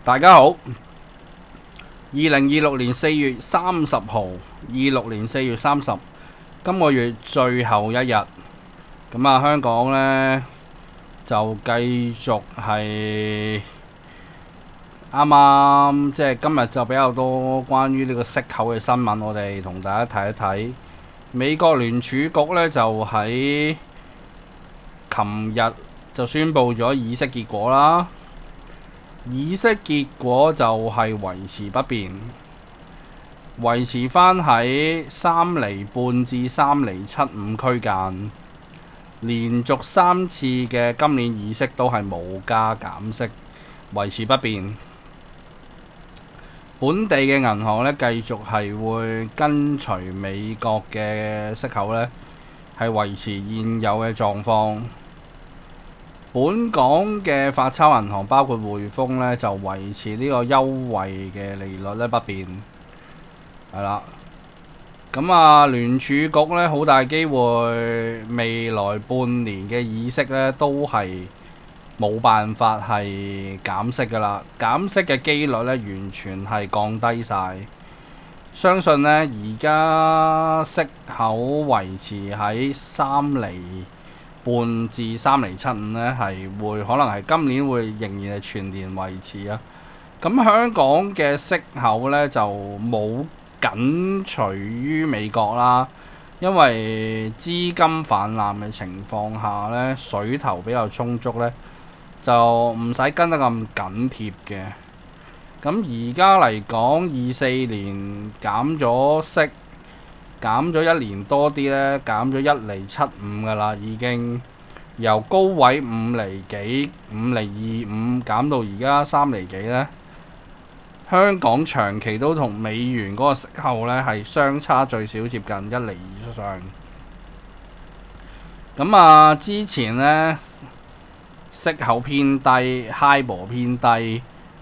大家好，2026年4月30號，26年4月30，今個月最後一日，咁啊香港呢，就繼續係啱啱即係今日就比較多關於呢個息口嘅新聞，我哋同大家睇一睇。美國聯儲局呢，就喺琴日就宣布咗議息結果啦。議息結果就係維持不變，維持返喺3.5厘至3.75厘區間，連續3次嘅今年議息都係冇加減息，維持不變。本地嘅銀行呢，繼續係會跟隨美國嘅息口呢，係維持現有嘅狀況。本港嘅發鈔銀行包括匯豐呢，就維持呢個優惠嘅利率呢不變，係啦。咁啊，聯儲局呢，好大機會未來半年嘅議息呢都係冇辦法係減息㗎啦，減息嘅機率呢完全係降低晒。相信呢，而家息口維持喺3.5厘至3.75厘呢，係會可能係今年會仍然係全年維持啊。咁香港嘅息口呢，就冇緊隨於美國啦，因為資金泛濫嘅情況下呢，水頭比較充足呢，就唔使跟得咁緊貼嘅。咁而家嚟講，24年減咗息，減咗1年多啲呢，減咗1.75厘㗎啦，已經由高位5厘幾、5.25厘減到而家3厘幾呢。香港長期都同美元嗰個息口呢係相差最少接近1厘以上。咁啊，之前呢，息口偏低 ，HIBOR 偏低。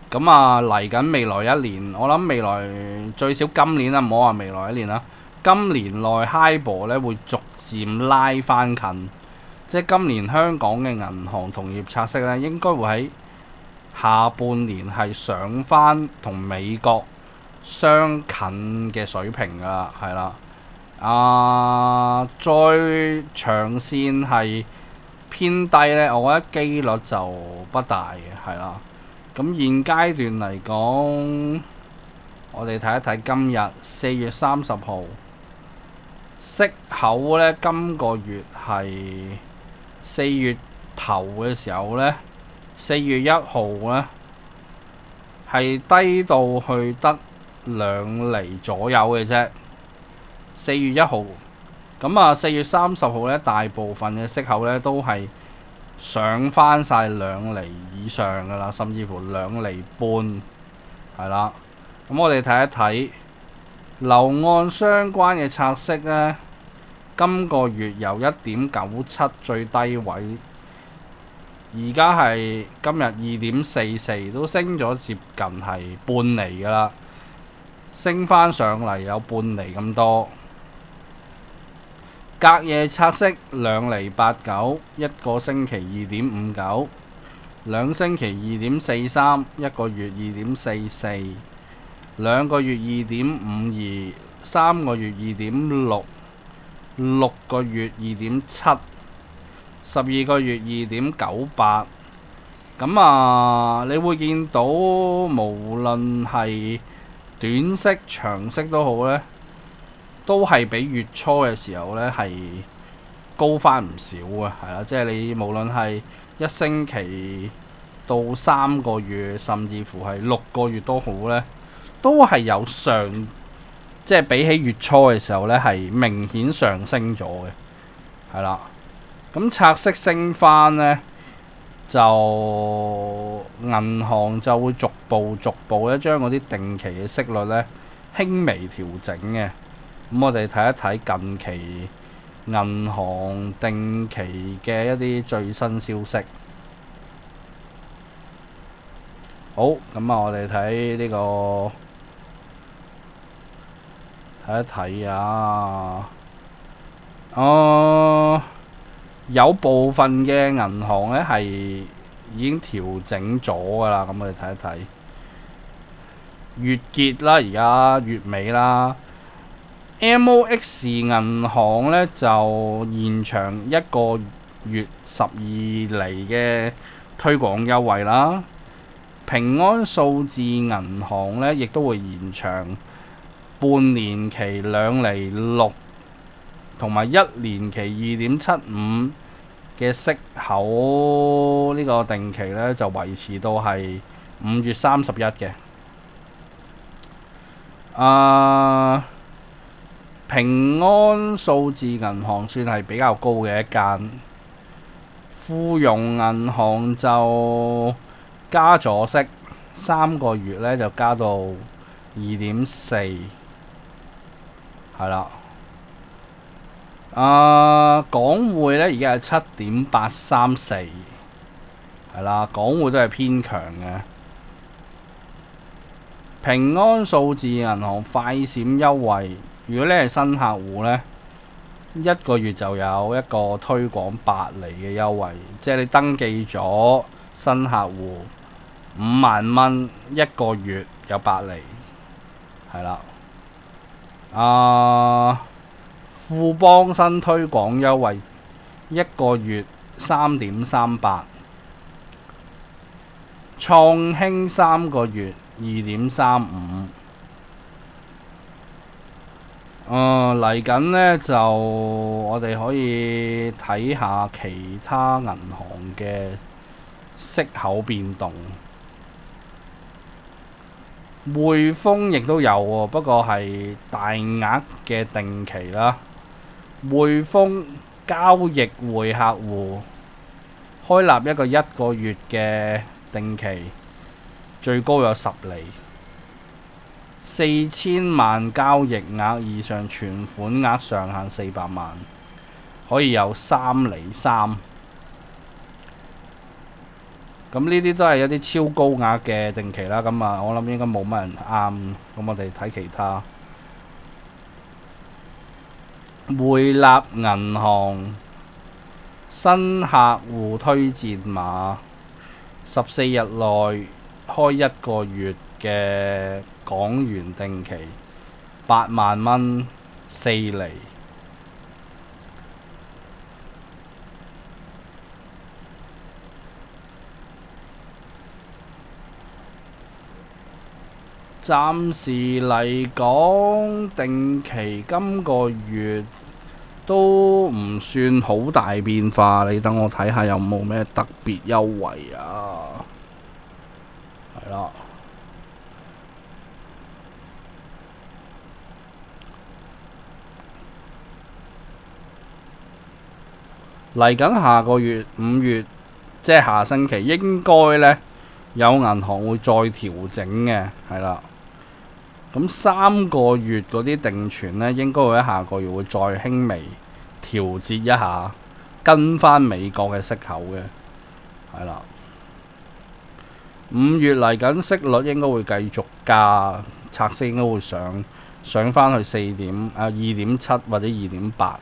咁啊，嚟緊未來一年，我諗未來最少今年啦，唔好話未來一年啦。今年內 HIBOR 咧會逐漸拉翻近，即係今年香港嘅銀行同業拆息咧，應該會喺下半年係上翻同美國相近嘅水平㗎啦，係啦。再長線係偏低呢，我覺得機率就不大嘅，係啦。咁現階段嚟講，我哋睇一睇今日4月30號息口呢，今個月係4月頭嘅時候呢，4月1號呢係低到去得2厘左右嘅啫。4月1號，咁啊4月30號呢，大部分嘅息口呢都係上翻晒2厘以上㗎啦，甚至乎2厘半，係啦。咁我哋睇一睇樓按相關嘅拆息呢，今個月由1.97最低位，而家係今日2.44，都升咗接近係半厘㗎啦，升翻上嚟有半厘咁多。隔夜拆息2.89厘，一個星期2.59，兩星期2.43，一個月2.44，兩個月2.52，三個月2.6，六個月2.7，12個月2.98。咁啊，你會見到無論係短息、長息都好呢，都係比月初嘅時候呢係高翻唔少嘅，係啦，即係你無論係1星期到3個月，甚至乎係6個月都好呢，都係有即係比起月初嘅時候呢係明顯上升咗嘅，係啦。咁拆息升翻呢，就銀行就會逐步咧將嗰啲定期嘅息率呢輕微調整嘅。咁我哋睇一睇近期銀行定期嘅一啲最新消息。好，咁啊，我哋睇呢個睇一睇啊。有部分嘅銀行呢係已經調整咗㗎啦。咁我哋睇一睇。月結啦，而家月尾啦。MOX 銀行呢就延長1個月12厘嘅推廣優惠啦。平安數字銀行呢亦都會延長半年期2.6厘同埋1年期2.75嘅息口，呢個定期呢就維持到係5月31嘅。平安數字銀行算係比較高嘅一間，富榮銀行就加咗息，3個月呢就加到2.4，係啦。港匯呢而家係7.834，係啦，港匯都係偏強嘅。平安數字銀行快閃優惠，如果你係新客戶呢，1個月就有一個推廣8厘嘅優惠，即係你登記咗新客戶5萬蚊1個月有8厘，係啦。富邦新推廣優惠1個月3.38，創興3個月2.35。嚟緊呢就我哋可以睇下其他銀行嘅息口變動。匯豐亦都有喎，不過係大額嘅定期啦。匯豐交易匯客戶開立1個月嘅定期，最高有10厘，4000萬交易額以上存款額上限400萬，可以有3.3厘。咁呢啲都係一啲超高額嘅定期啦。咁我諗應該冇乜人啱。咁我哋睇其他。匯立銀行新客戶推薦碼，14日內開1個月嘅港元定期，8萬蚊4厘。暫時嚟講，定期今個月都唔算好大變化。你等我睇下有冇咩特別優惠啊？係啦，嚟緊下個月5月，即係下星期，應該呢有銀行會再調整嘅，係啦。咁3個月嗰啲定存呢，應該會喺下個月會再輕微調節一下，跟翻美國嘅息口嘅，係啦。5月嚟緊息率應該會繼續加，拆息應該會上翻去2.7或者2.8。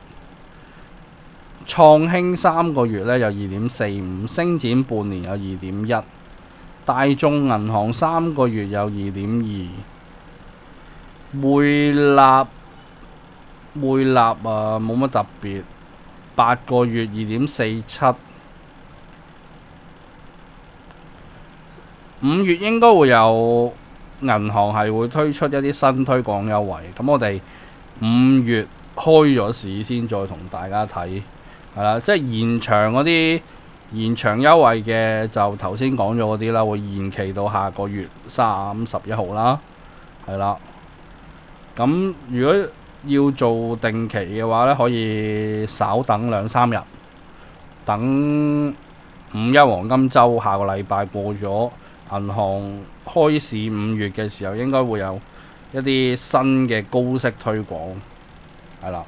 創興3個月呢有2.45，星展半年有2.1，大眾銀行3個月有2.2。匯立冇乜特別，8個月2.47。5月應該會有銀行係會推出一啲新推廣優惠，咁我哋5月開咗市先再同大家睇，係啦，即係延長嗰啲延長優惠嘅就頭先講咗嗰啲啦，會延期到下個月31號啦，係啦。咁如果要做定期嘅話呢，可以稍等2-3日，等5-1黃金週下個禮拜過咗，銀行開市5月嘅時候，應該會有一啲新嘅高息推廣，係啦。